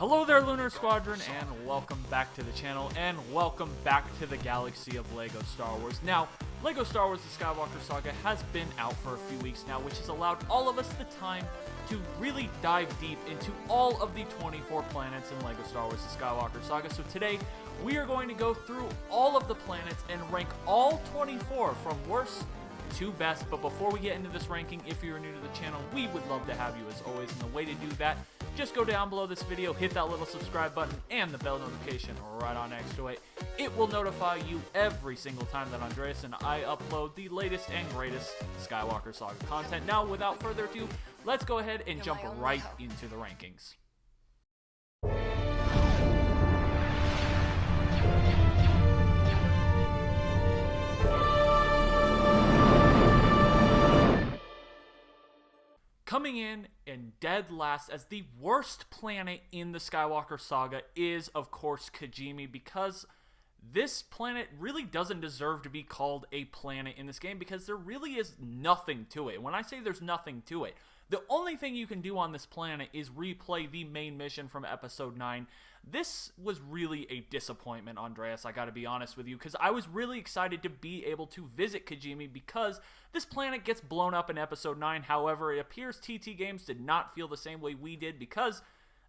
Hello there, Lunar Squadron, and welcome back to the channel, and welcome back to the galaxy of LEGO Star Wars. Now, LEGO Star Wars The Skywalker Saga has been out for a few weeks now, which has allowed all of us the time to really dive deep into all of the 24 planets in LEGO Star Wars The Skywalker Saga. So today, we are going to go through all of the planets and rank all 24 from worst to best. But before we get into this ranking, if you're new to the channel, we would love to have you as always, and the way to do that, just go down below this video, hit that little subscribe button and the bell notification right on next to it. It will notify you every single time that Andreas and I upload the latest and greatest Skywalker Saga content. Now, without further ado, let's go ahead and jump right into the rankings. Coming in dead last as the worst planet in the Skywalker Saga is, of course, Kojimi, because this planet really doesn't deserve to be called a planet in this game because there really is nothing to it. When I say there's nothing to it, the only thing you can do on this planet is replay the main mission from Episode 9. This was really a disappointment, Andreas, I gotta be honest with you, because I was really excited to be able to visit Kojimi because this planet gets blown up in Episode 9. However, it appears TT Games did not feel the same way we did because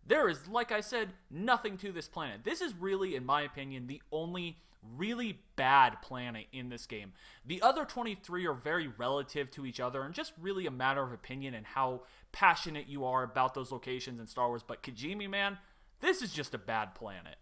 there is, like I said, nothing to this planet. This is really, in my opinion, the only really bad planet in this game. The other 23 are very relative to each other and just really a matter of opinion and how passionate you are about those locations in Star Wars. But Kojimi, man, this is just a bad planet.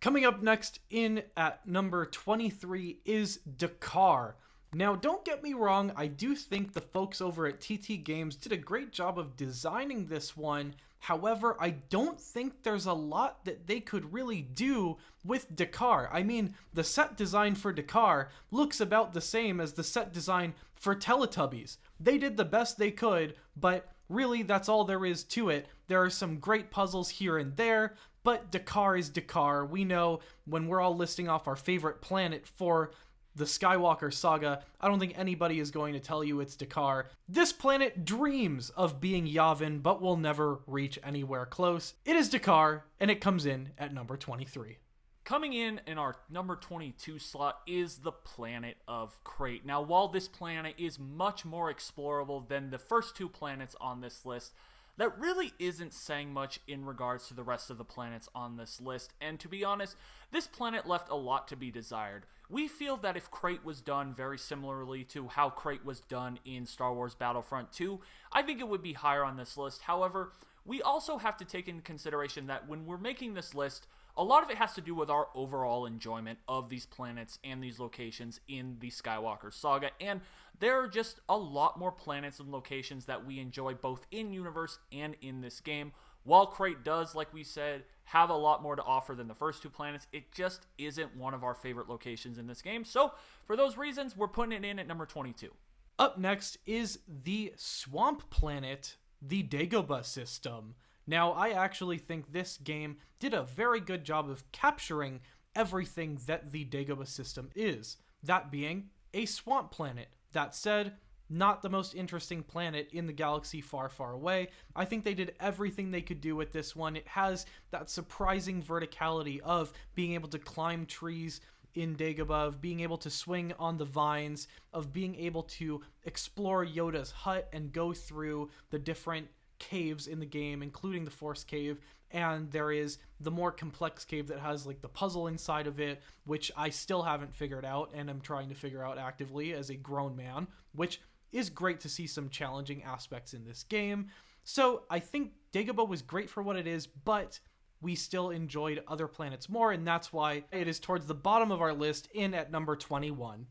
Coming up next in at number 23 is Dakar. Now, don't get me wrong, I do think the folks over at TT Games did a great job of designing this one. However, I don't think there's a lot that they could really do with Dakar. I mean, the set design for Dakar looks about the same as the set design for Teletubbies. They did the best they could, but really that's all there is to it. There are some great puzzles here and there, but Dakar is Dakar. We know when we're all listing off our favorite planet for the Skywalker Saga, I don't think anybody is going to tell you it's Dakar. This planet dreams of being Yavin, but will never reach anywhere close. It is Dakar, and it comes in at number 23. Coming in our number 22 slot is the planet of Crait. Now, while this planet is much more explorable than the first two planets on this list, that really isn't saying much in regards to the rest of the planets on this list, and to be honest, this planet left a lot to be desired. We feel that if Crait was done very similarly to how Crait was done in Star Wars Battlefront 2, I think it would be higher on this list. However, we also have to take into consideration that when we're making this list, a lot of it has to do with our overall enjoyment of these planets and these locations in the Skywalker Saga, and there are just a lot more planets and locations that we enjoy both in-universe and in this game. While Crait does, like we said, have a lot more to offer than the first two planets, it just isn't one of our favorite locations in this game. So, for those reasons, we're putting it in at number 22. Up next is the Swamp Planet, the Dagobah system. Now, I actually think this game did a very good job of capturing everything that the Dagobah system is, that being a swamp planet. That said, not the most interesting planet in the galaxy far, far away. I think they did everything they could do with this one. It has that surprising verticality of being able to climb trees in Dagobah, of being able to swing on the vines, of being able to explore Yoda's hut and go through the different caves in the game, including the Force Cave, and there is the more complex cave that has like the puzzle inside of it, which I still haven't figured out and I'm trying to figure out actively as a grown man, which is great to see some challenging aspects in this game. So I think Dagobah was great for what it is, but we still enjoyed other planets more, and that's why it is towards the bottom of our list in at number 21.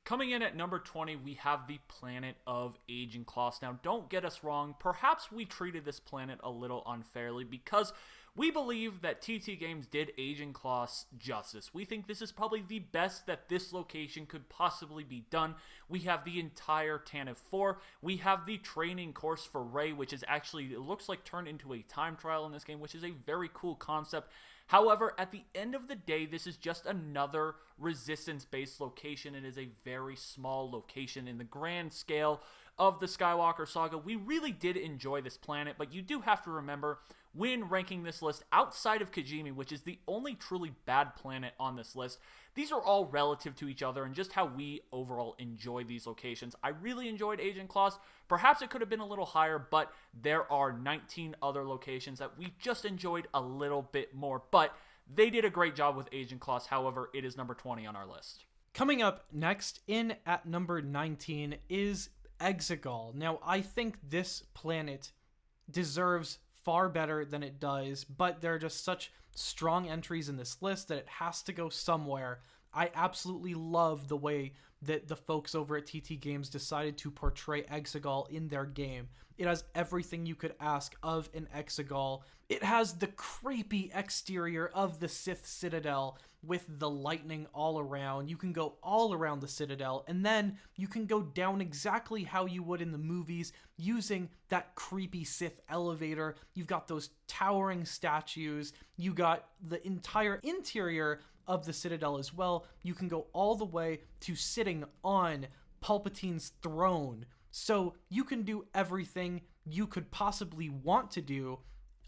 Coming in at number 20, we have the planet of Aging Kloss. Now, don't get us wrong, perhaps we treated this planet a little unfairly because we believe that TT Games did Aging Kloss justice. We think this is probably the best that this location could possibly be done. We have the entire Tantive 4. We have the training course for Rey, which is actually, it looks like turned into a time trial in this game, which is a very cool concept. However, at the end of the day, this is just another Resistance-based location. It is a very small location in the grand scale of the Skywalker Saga. We really did enjoy this planet, but you do have to remember, when ranking this list outside of Kojimi, which is the only truly bad planet on this list. These are all relative to each other and just how we overall enjoy these locations. I really enjoyed Agent Claws. Perhaps it could have been a little higher, but there are 19 other locations that we just enjoyed a little bit more. But they did a great job with Agent Claws. However, it is number 20 on our list. Coming up next, in at number 19, is Exigal. Now, I think this planet deserves far better than it does, but there are just such strong entries in this list that it has to go somewhere. I absolutely love the way that the folks over at TT Games decided to portray Exigal in their game. It has everything you could ask of an Exigal. It has the creepy exterior of the Sith Citadel with the lightning all around. You can go all around the Citadel, and then you can go down exactly how you would in the movies using that creepy Sith elevator. You've got those towering statues. You got the entire interior of the Citadel as well. You can go all the way to sitting on Palpatine's throne. So you can do everything you could possibly want to do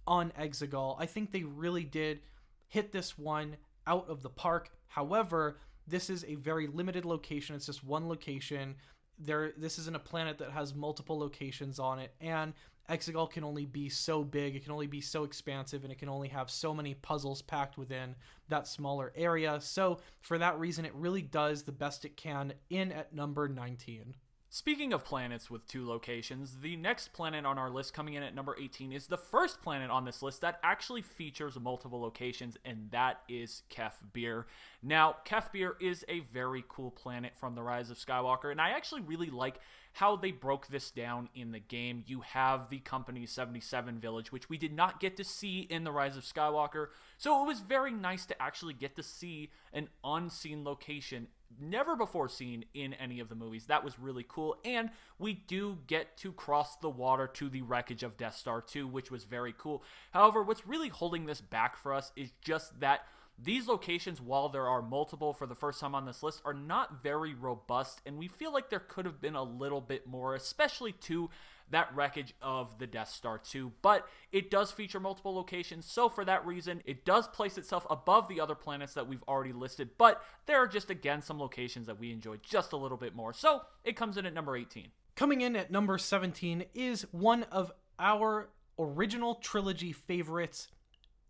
on Exigal. I think they really did hit this one out of the park. However, this is a very limited location. It's just one location. This isn't a planet that has multiple locations on it, and Exigal can only be so big, it can only be so expansive, and it can only have so many puzzles packed within that smaller area. So for that reason, it really does the best it can in at number 19. Speaking of planets with two locations, the next planet on our list coming in at number 18 is the first planet on this list that actually features multiple locations, and that is Kefbir. Now, Kefbir is a very cool planet from The Rise of Skywalker, and I actually really like how they broke this down in the game. You have the Company 77 village, which we did not get to see in The Rise of Skywalker, so it was very nice to actually get to see an unseen location never before seen in any of the movies. That was really cool, and we do get to cross the water to the wreckage of Death Star 2, which was very cool. However, what's really holding this back for us is just that these locations, while there are multiple for the first time on this list, are not very robust, and we feel like there could have been a little bit more, especially to that wreckage of the Death Star 2, but it does feature multiple locations, so for that reason, it does place itself above the other planets that we've already listed, but there are just, again, some locations that we enjoy just a little bit more, so it comes in at number 18. Coming in at number 17 is one of our original trilogy favorites,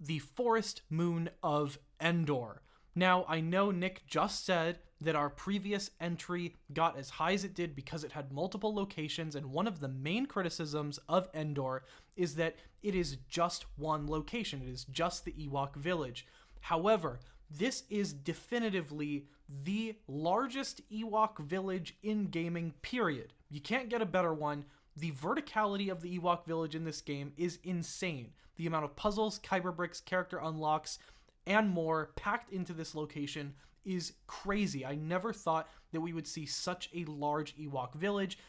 the Forest Moon of Endor. Now, I know Nick just said that our previous entry got as high as it did because it had multiple locations, and one of the main criticisms of Endor is that it is just one location. It is just the Ewok village. However, this is definitively the largest Ewok village in gaming, period. You can't get a better one. The verticality of the Ewok village in this game is insane. The amount of puzzles, Kyber Bricks, character unlocks, and more packed into this location is crazy. I never thought that we would see such a large Ewok village.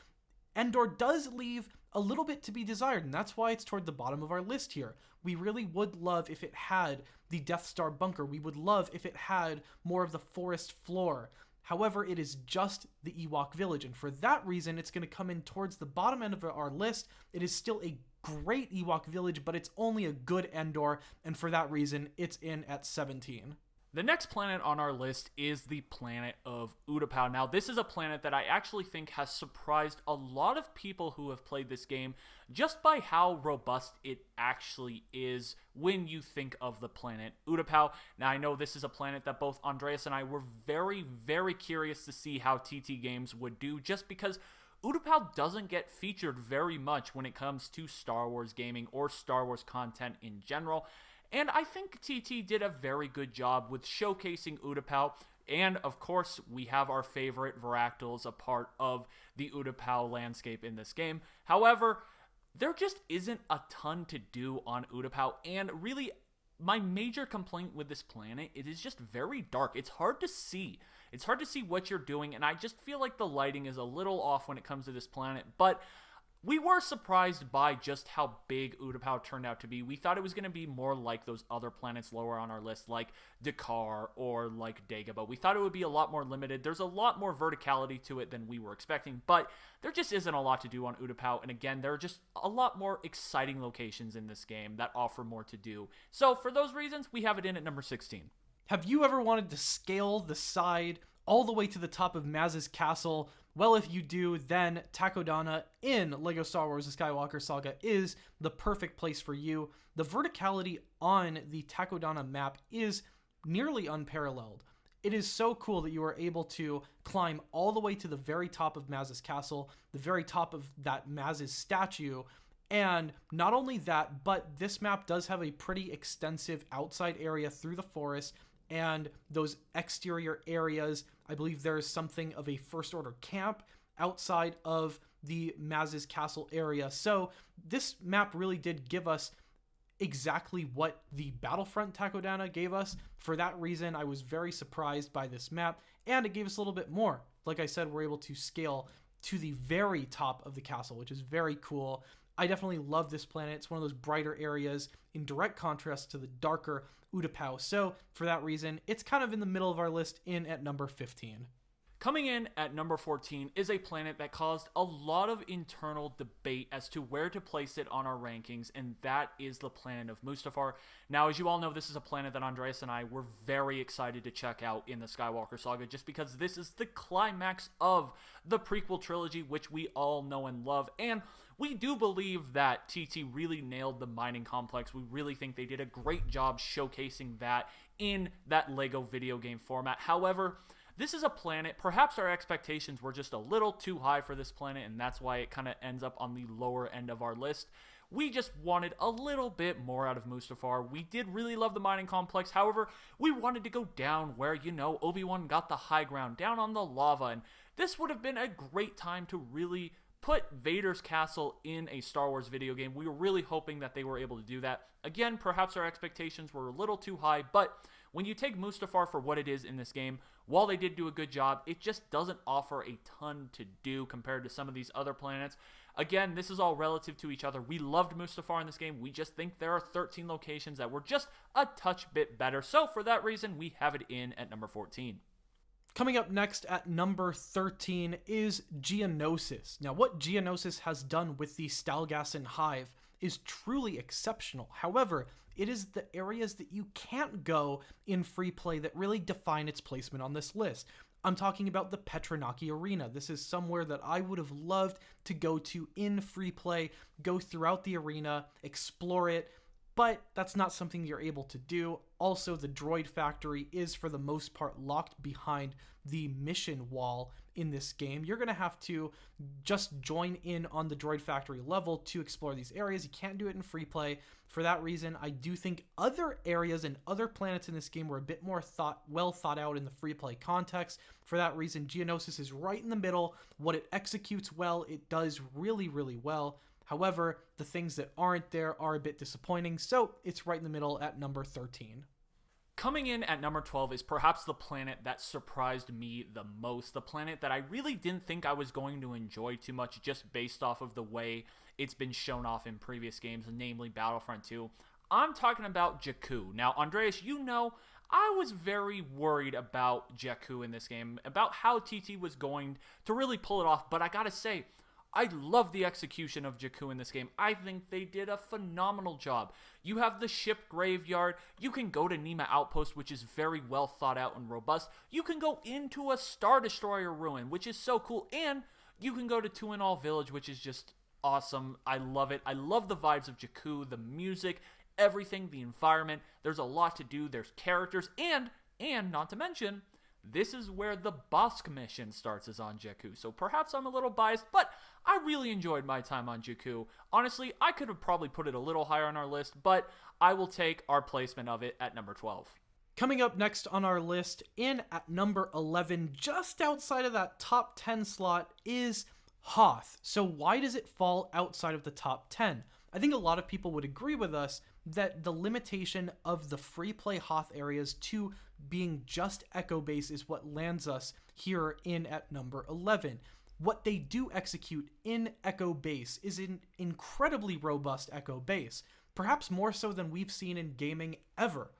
Endor does leave a little bit to be desired, and that's why it's toward the bottom of our list here. We really would love if it had the Death Star bunker. We would love if it had more of the forest floor. However, it is just the Ewok village, and for that reason, it's going to come in towards the bottom end of our list. It is still a great Ewok village, but it's only a good Endor, and for that reason, it's in at 17. The next planet on our list is the planet of Utapau. Now, this is a planet that I actually think has surprised a lot of people who have played this game just by how robust it actually is when you think of the planet Utapau. Now, I know this is a planet that both Andreas and I were very, very curious to see how TT Games would do, just because Utapau doesn't get featured very much when it comes to Star Wars gaming or Star Wars content in general. And I think TT did a very good job with showcasing Utapau. And, of course, we have our favorite Varactyls, a part of the Utapau landscape in this game. However, there just isn't a ton to do on Utapau. And really, my major complaint with this planet, it is just very dark. It's hard to see. It's hard to see what you're doing. And I just feel like the lighting is a little off when it comes to this planet. But we were surprised by just how big Utapau turned out to be. We thought it was going to be more like those other planets lower on our list, like Dakar or like Dagobah. We thought it would be a lot more limited. There's a lot more verticality to it than we were expecting, but there just isn't a lot to do on Utapau. And again, there are just a lot more exciting locations in this game that offer more to do. So for those reasons, we have it in at number 16. Have you ever wanted to scale the side all the way to the top of Maz's castle? Well, if you do, then Takodana in LEGO Star Wars The Skywalker Saga is the perfect place for you. The verticality on the Takodana map is nearly unparalleled. It is so cool that you are able to climb all the way to the very top of Maz's castle, the very top of that Maz's statue, and not only that, but this map does have a pretty extensive outside area through the forest, and those exterior areas. I believe there is something of a First Order camp outside of the Maz's castle area. So this map really did give us exactly what the Battlefront Takodana gave us. For that reason, I was very surprised by this map, and it gave us a little bit more. Like I said, we're able to scale to the very top of the castle, which is very cool. I definitely love this planet. It's one of those brighter areas in direct contrast to the darker Utapau. So for that reason, it's kind of in the middle of our list in at number 15. Coming in at number 14 is a planet that caused a lot of internal debate as to where to place it on our rankings, and that is the planet of Mustafar. Now, as you all know, this is a planet that Andreas and I were very excited to check out in the Skywalker Saga, just because this is the climax of the prequel trilogy, which we all know and love, and we do believe that TT really nailed the mining complex. We really think they did a great job showcasing that in that LEGO video game format. However, this is a planet, perhaps our expectations were just a little too high for this planet, and that's why it kind of ends up on the lower end of our list. We just wanted a little bit more out of Mustafar. We did really love the mining complex. However, we wanted to go down where, you know, Obi-Wan got the high ground, down on the lava, and this would have been a great time to really put Vader's castle in a Star Wars video game. We were really hoping that they were able to do that. Again, perhaps our expectations were a little too high, but when you take Mustafar for what it is in this game, while they did do a good job, it just doesn't offer a ton to do compared to some of these other planets. Again, this is all relative to each other. We loved Mustafar in this game. We just think there are 13 locations that were just a touch bit better. So for that reason, we have it in at number 14. Coming up next at number 13 is Geonosis. Now, what Geonosis has done with the Stalgasson Hive is truly exceptional. However, it is the areas that you can't go in free play that really define its placement on this list. I'm talking about the Petranaki Arena. This is somewhere that I would have loved to go to in free play, go throughout the arena, explore it, but that's not something you're able to do. Also, the droid factory is for the most part locked behind the mission wall in this game. You're going to have to just join in on the droid factory level to explore these areas. You can't do it in free play. For that reason, I do think other areas and other planets in this game were a bit more well thought out in the free play context. For that reason, Geonosis is right in the middle. What it executes well, it does really, really well. However, the things that aren't there are a bit disappointing, so it's right in the middle at number 13. Coming in at number 12 is perhaps the planet that surprised me the most, the planet that I really didn't think I was going to enjoy too much just based off of the way it's been shown off in previous games, namely Battlefront 2. I'm talking about Jakku. Now, Andreas, you know, I was very worried about Jakku in this game, about how TT was going to really pull it off, but I gotta say, I love the execution of Jakku in this game. I think they did a phenomenal job. You have the ship graveyard. You can go to Nima Outpost, which is very well thought out and robust. You can go into a Star Destroyer ruin, which is so cool. And you can go to Tuinal Village, which is just awesome. I love it. I love the vibes of Jakku, the music, everything, the environment. There's a lot to do. There's characters. And not to mention, this is where the Bosk mission starts, is on Jakku. So perhaps I'm a little biased, but I really enjoyed my time on Jakku. Honestly, I could have probably put it a little higher on our list, but I will take our placement of it at number 12. Coming up next on our list, in at number 11, just outside of that top 10 slot, is Hoth. So why does it fall outside of the top 10? I think a lot of people would agree with us that the limitation of the free play Hoth areas to being just Echo Base is what lands us here in at number 11. what they do execute in Echo Base is an incredibly robust Echo Base, perhaps more so than we've seen in gaming ever.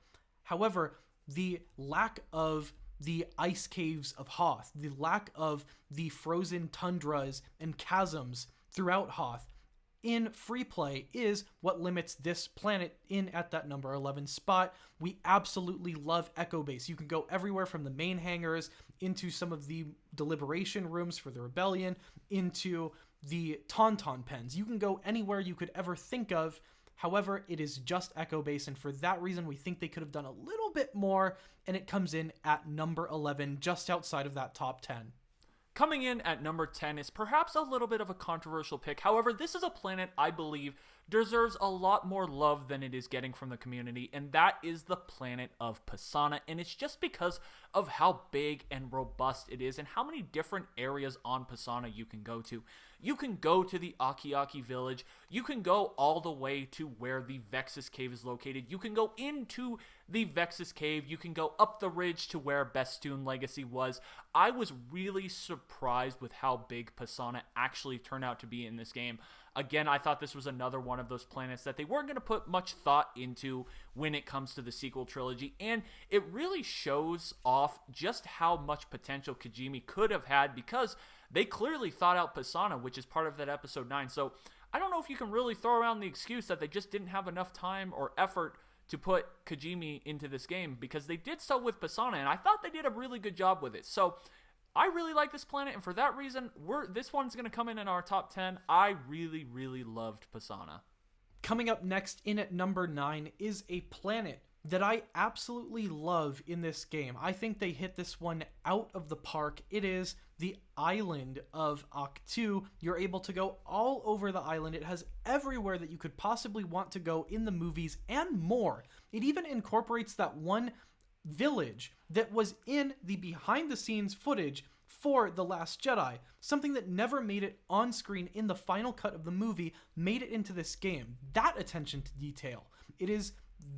However, the lack of the ice caves of Hoth, the lack of the frozen tundras and chasms throughout Hoth in free play is what limits this planet in at that number 11 spot. We absolutely love Echo Base. You can go everywhere from the main hangars into some of the deliberation rooms for the rebellion, into the Tauntaun pens. You can go anywhere you could ever think of. However, it is just Echo Base, and for that reason, we think they could have done a little bit more, and it comes in at number 11, just outside of that top 10. Coming in at number 10 is perhaps a little bit of a controversial pick. However, this is a planet I believe deserves a lot more love than it is getting from the community, and that is the planet of Pasaana. And it's just because of how big and robust it is and how many different areas on Pasaana you can go to. You can go to the Aki village. You can go all the way to where the Vexus Cave is located. You can go into the Vexus Cave. You can go up the ridge to where Bestoon Legacy was. I was really surprised with how big Pasaana actually turned out to be in this game. Again, I thought this was another one of those planets that they weren't going to put much thought into when it comes to the sequel trilogy, and it really shows off just how much potential Kojimi could have had, because they clearly thought out Pasaana, which is part of that episode 9. So I don't know if you can really throw around the excuse that they just didn't have enough time or effort to put Kojimi into this game, because they did so with Pasaana, and I thought they did a really good job with it. So I really like this planet, and for that reason, this one's going to come in our top 10. I really, really loved Pasaana. Coming up next in at number 9 is a planet that I absolutely love in this game. I think they hit this one out of the park. It is the island of Aktu. You're able to go all over the island. It has everywhere that you could possibly want to go in the movies and more. It even incorporates that one village that was in the behind-the-scenes footage for The Last Jedi. Something that never made it on screen in the final cut of the movie made it into this game. That attention to detail. It is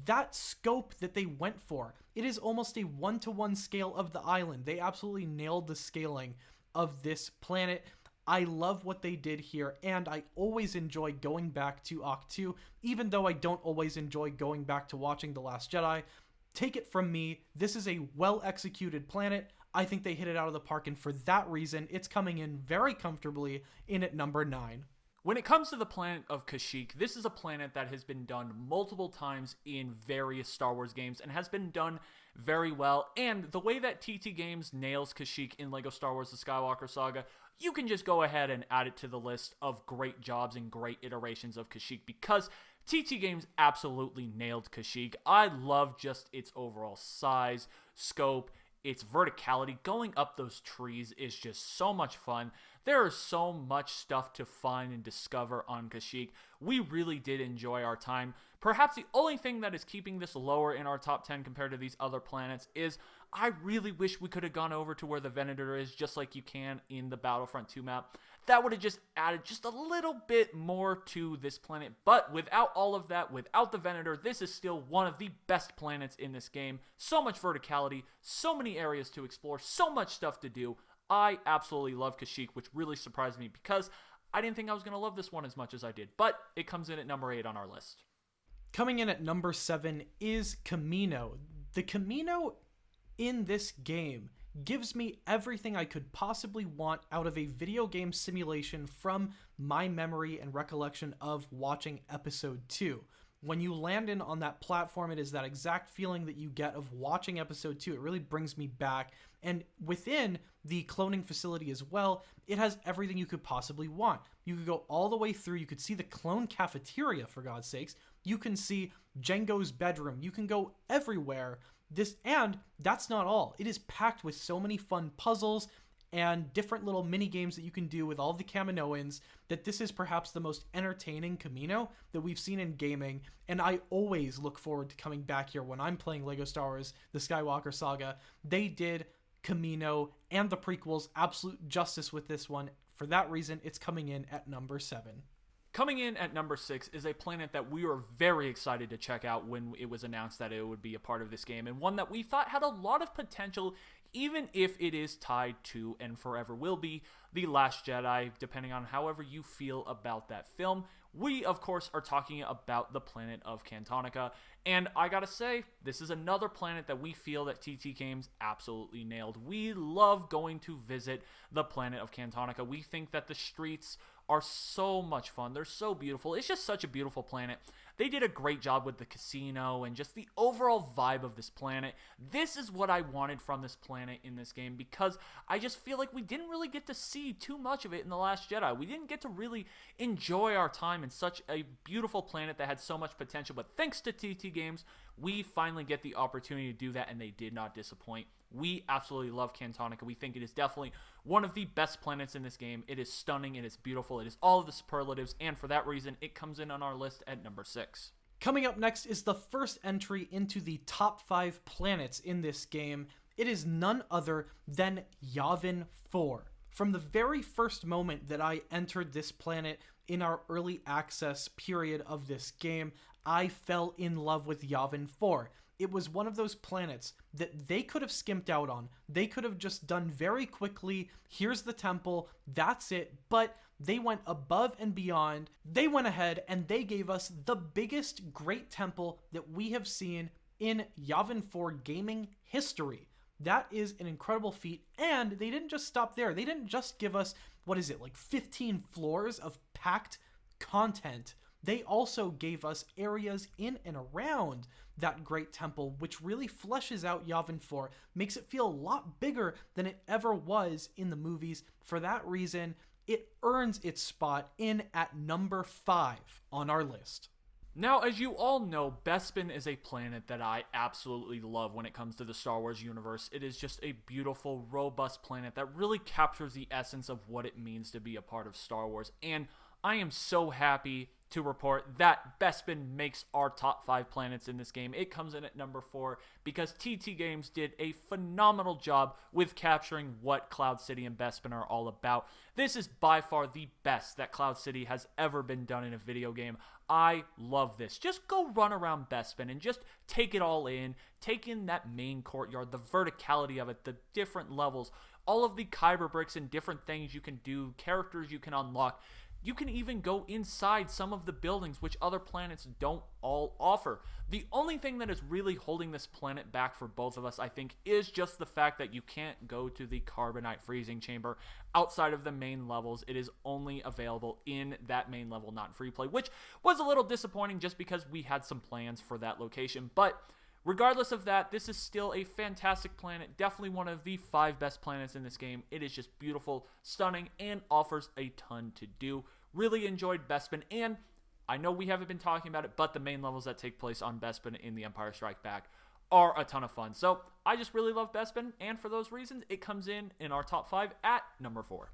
that scope that they went for. It is almost a one-to-one scale of the island. They absolutely nailed the scaling of this planet. I love what they did here, and I always enjoy going back to Aktu, even though I don't always enjoy going back to watching The Last Jedi. Take it from me, this is a well-executed planet. I think they hit it out of the park, and for that reason, it's coming in very comfortably in at number 9. When it comes to the planet of Kashyyyk, this is a planet that has been done multiple times in various Star Wars games and has been done very well. And the way that TT Games nails Kashyyyk in LEGO Star Wars The Skywalker Saga, you can just go ahead and add it to the list of great jobs and great iterations of Kashyyyk, because TT Games absolutely nailed Kashyyyk. I love just its overall size, scope, its verticality. Going up those trees is just so much fun. There is so much stuff to find and discover on Kashyyyk. We really did enjoy our time. Perhaps the only thing that is keeping this lower in our top 10 compared to these other planets is I really wish we could have gone over to where the Venator is, just like you can in the Battlefront 2 map. That would have just added just a little bit more to this planet. But without all of that, without the Venator, this is still one of the best planets in this game. So much verticality, so many areas to explore, so much stuff to do. I absolutely love Kashyyyk, which really surprised me because I didn't think I was going to love this one as much as I did. But it comes in at number 8 on our list. Coming in at number 7 is Kamino. The Kamino in this game gives me everything I could possibly want out of a video game simulation from my memory and recollection of watching episode 2. When you land in on that platform, it is that exact feeling that you get of watching episode 2. It really brings me back. And within the cloning facility as well, it has everything you could possibly want. You could go all the way through. You could see the clone cafeteria, for God's sakes. You can see Jango's bedroom. You can go everywhere. And that's not all. It is packed with so many fun puzzles and different little mini games that you can do with all the Kaminoans that this is perhaps the most entertaining Kamino that we've seen in gaming. And I always look forward to coming back here when I'm playing LEGO Star Wars The Skywalker Saga. They did Kamino and the prequels absolute justice with this one. For that reason, it's coming in at number 7. Coming in at number 6 is a planet that we were very excited to check out when it was announced that it would be a part of this game, and one that we thought had a lot of potential, even if it is tied to, and forever will be, The Last Jedi, depending on however you feel about that film. We, of course, are talking about the planet of Cantonica, and I gotta say, this is another planet that we feel that TT Games absolutely nailed. We love going to visit the planet of Cantonica. We think that the streets are so much fun. They're so beautiful. It's just such a beautiful planet. They did a great job with the casino and just the overall vibe of this planet. This is what I wanted from this planet in this game, because I just feel like we didn't really get to see too much of it in The Last Jedi. We didn't get to really enjoy our time in such a beautiful planet that had so much potential, but thanks to TT Games, we finally get the opportunity to do that, and they did not disappoint. We absolutely love Cantonica. We think it is definitely one of the best planets in this game. It is stunning, it is beautiful, it is all of the superlatives, and for that reason, it comes in on our list at number 6. Coming up next is the first entry into the top 5 planets in this game. It is none other than Yavin 4. From the very first moment that I entered this planet in our early access period of this game, I fell in love with Yavin 4. It was one of those planets that they could have skimped out on. They could have just done very quickly, here's the temple, that's it, but they went above and beyond. They went ahead and they gave us the biggest great temple that we have seen in Yavin 4 gaming history. That is an incredible feat, and they didn't just stop there. They didn't just give us, 15 floors of packed content. They also gave us areas in and around that great temple, which really fleshes out Yavin 4, makes it feel a lot bigger than it ever was in the movies. For that reason, it earns its spot in at number 5 on our list. Now, as you all know, Bespin is a planet that I absolutely love when it comes to the Star Wars universe. It is just a beautiful, robust planet that really captures the essence of what it means to be a part of Star Wars, and I am so happy to report that Bespin makes our top 5 planets in this game. It comes in at number 4 because TT Games did a phenomenal job with capturing what Cloud City and Bespin are all about. This is by far the best that Cloud City has ever been done in a video game. I love this. Just go run around Bespin and just take it all in. Take in that main courtyard, the verticality of it, the different levels, all of the Kyber Bricks and different things you can do, characters you can unlock. You can even go inside some of the buildings which other planets don't all offer. The only thing that is really holding this planet back for both of us, I think, is just the fact that you can't go to the Carbonite Freezing Chamber outside of the main levels. It is only available in that main level, not in free play, which was a little disappointing just because we had some plans for that location. But regardless of that, this is still a fantastic planet, definitely one of the 5 best planets in this game. It is just beautiful, stunning, and offers a ton to do. Really enjoyed Bespin, and I know we haven't been talking about it, but the main levels that take place on Bespin in The Empire Strikes Back are a ton of fun. So I just really love Bespin, and for those reasons, it comes in our top 5 at number 4.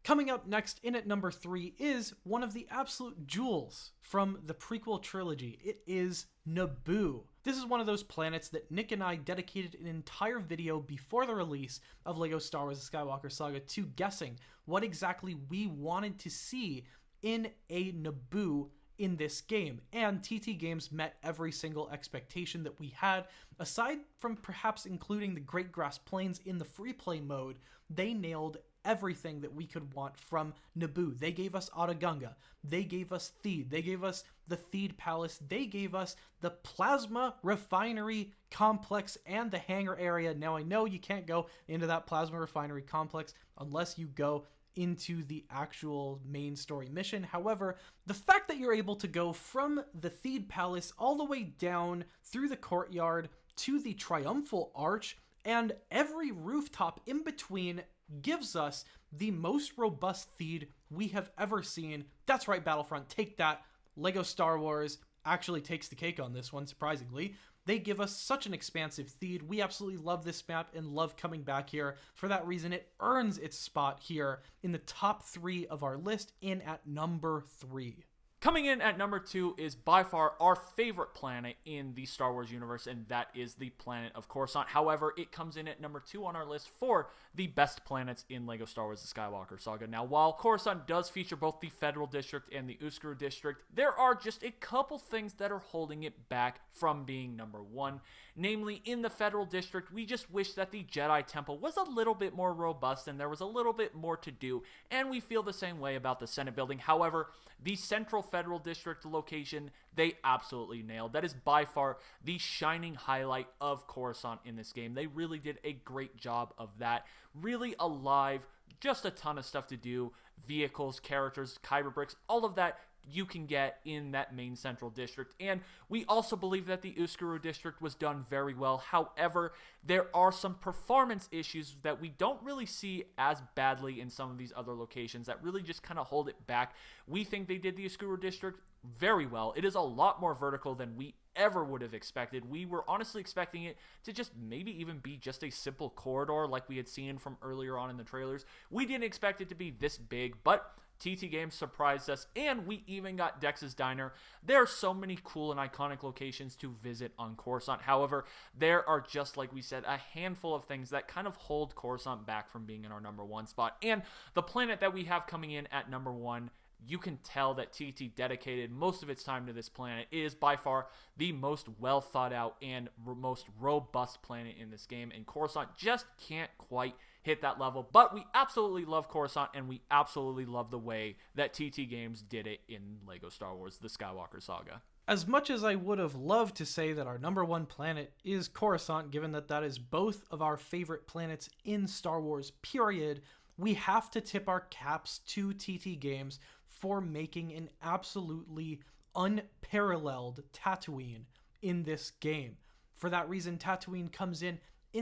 Coming up next in at number 3 is one of the absolute jewels from the prequel trilogy. It is Naboo. This is one of those planets that Nick and I dedicated an entire video before the release of LEGO Star Wars The Skywalker Saga to guessing what exactly we wanted to see in a Naboo in this game, and TT Games met every single expectation that we had. Aside from perhaps including the Great Grass Plains in the free play mode, they nailed everything that we could want from Naboo. They gave us Otogunga, they gave us Theed, they gave us the Theed Palace, they gave us the Plasma Refinery Complex and the hangar area. Now I know you can't go into that Plasma Refinery Complex unless you go into the actual main story mission. However, the fact that you're able to go from the Theed Palace all the way down through the courtyard to the Triumphal Arch and every rooftop in between gives us the most robust Theed we have ever seen. That's right, Battlefront, take that. LEGO Star Wars actually takes the cake on this one, surprisingly. They give us such an expansive Theed. We absolutely love this map and love coming back here. For that reason, it earns its spot here in the top 3 of our list in at number 3. Coming in at number 2 is by far our favorite planet in the Star Wars universe, and that is the planet of Coruscant. However, it comes in at number 2 on our list for the best planets in LEGO Star Wars The Skywalker Saga. Now, while Coruscant does feature both the Federal District and the Uskru District, there are just a couple things that are holding it back from being number 1. Namely, in the Federal District, we just wish that the Jedi Temple was a little bit more robust and there was a little bit more to do, and we feel the same way about the Senate building. However, the Central Federal District location, they absolutely nailed. That is by far the shining highlight of Coruscant in this game. They really did a great job of that. Really alive, just a ton of stuff to do. Vehicles, characters, Kyber Bricks, all of that you can get in that main Central District. And we also believe that the Uskru District was done very well. However, there are some performance issues that we don't really see as badly in some of these other locations that really just kind of hold it back. We think they did the Uskru District very well. It is a lot more vertical than we ever would have expected. We were honestly expecting it to just maybe even be just a simple corridor like we had seen from earlier on in the trailers. We didn't expect it to be this big, but TT Games surprised us, and we even got Dex's Diner. There are so many cool and iconic locations to visit on Coruscant. However, there are, just like we said, a handful of things that kind of hold Coruscant back from being in our number 1 spot. And the planet that we have coming in at number 1, you can tell that TT dedicated most of its time to this planet. It is by far the most well thought out and most robust planet in this game, and Coruscant just can't quite hit that level. But we absolutely love Coruscant, and we absolutely love the way that TT Games did it in LEGO Star Wars The Skywalker Saga. As much as I would have loved to say that our number 1 planet is Coruscant, given that that is both of our favorite planets in Star Wars, period, we have to tip our caps to TT Games for making an absolutely unparalleled Tatooine in this game. For that reason, Tatooine comes in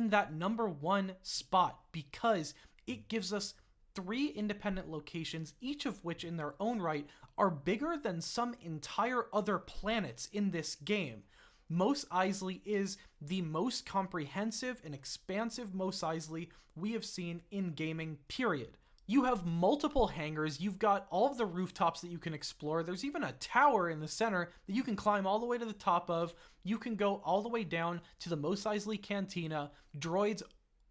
that number 1 spot because it gives us 3 independent locations, each of which in their own right are bigger than some entire other planets in this game. Mos Eisley is the most comprehensive and expansive Mos Eisley we have seen in gaming, period. You have multiple hangars, you've got all of the rooftops that you can explore, there's even a tower in the center that you can climb all the way to the top of, you can go all the way down to the Mos Eisley Cantina, droids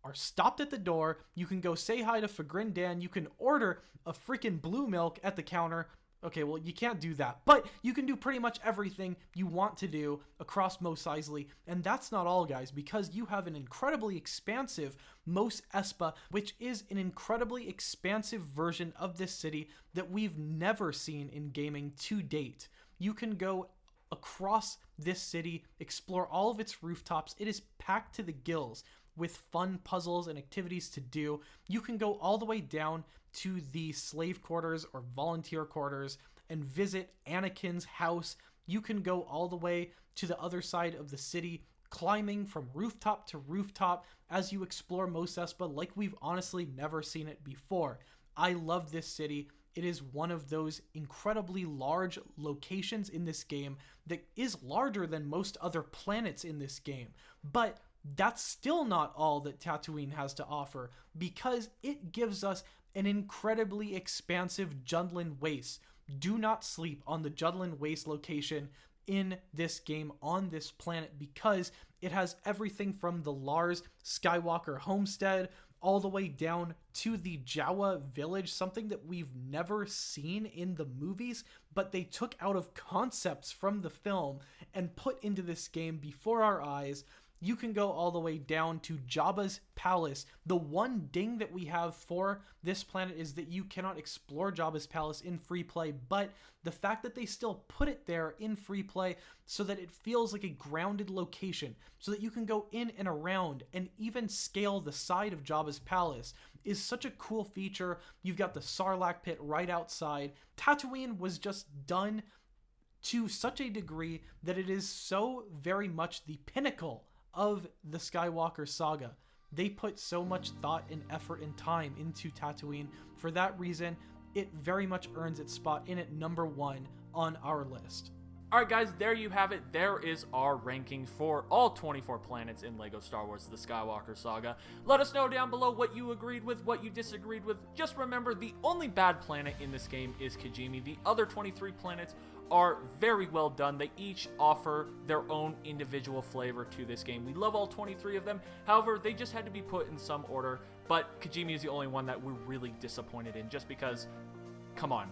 are stopped at the door, you can go say hi to Fagrin Dan, you can order a freaking blue milk at the counter. Okay, well, you can't do that, but you can do pretty much everything you want to do across Mos Eisley, and that's not all, guys, because you have an incredibly expansive Mos Espa, which is an incredibly expansive version of this city that we've never seen in gaming to date. You can go across this city, explore all of its rooftops. It is packed to the gills with fun puzzles and activities to do. You can go all the way down to the slave quarters or volunteer quarters and visit Anakin's house. You can go all the way to the other side of the city, climbing from rooftop to rooftop as you explore Mos Espa like we've honestly never seen it before. I love this city. It is one of those incredibly large locations in this game that is larger than most other planets in this game. But that's still not all that Tatooine has to offer, because it gives us an incredibly expansive Jundland Waste. Do not sleep on the Jundland Waste location in this game on this planet, because it has everything from the Lars Skywalker homestead all the way down to the Jawa village, something that we've never seen in the movies, but they took out of concepts from the film and put into this game before our eyes. You can go all the way down to Jabba's palace. The one ding that we have for this planet is that you cannot explore Jabba's palace in free play, but the fact that they still put it there in free play so that it feels like a grounded location, so that you can go in and around and even scale the side of Jabba's palace, is such a cool feature. You've got the Sarlacc pit right outside. Tatooine was just done to such a degree that it is so very much the pinnacle of the Skywalker Saga. They put so much thought and effort and time into Tatooine. For that reason, it very much earns its spot in at number 1 on our list. Alright guys, there you have it. There is our ranking for all 24 planets in LEGO Star Wars The Skywalker Saga. Let us know down below what you agreed with, what you disagreed with. Just remember, the only bad planet in this game is Kojimi. The other 23 planets are very well done. They each offer their own individual flavor to this game. We love all 23 of them. However, they just had to be put in some order. But Kojimi is the only one that we're really disappointed in, just because, come on.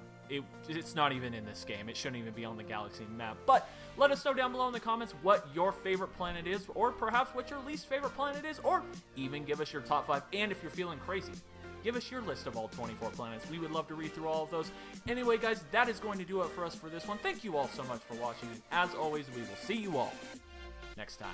It's not even in this game. It shouldn't even be on the galaxy map. But let us know down below in the comments what your favorite planet is, or perhaps what your least favorite planet is, or even give us your top 5. And if you're feeling crazy, give us your list of all 24 planets. We would love to read through all of those. Anyway, guys, that is going to do it for us for this one. Thank you all so much for watching. And as always, we will see you all next time.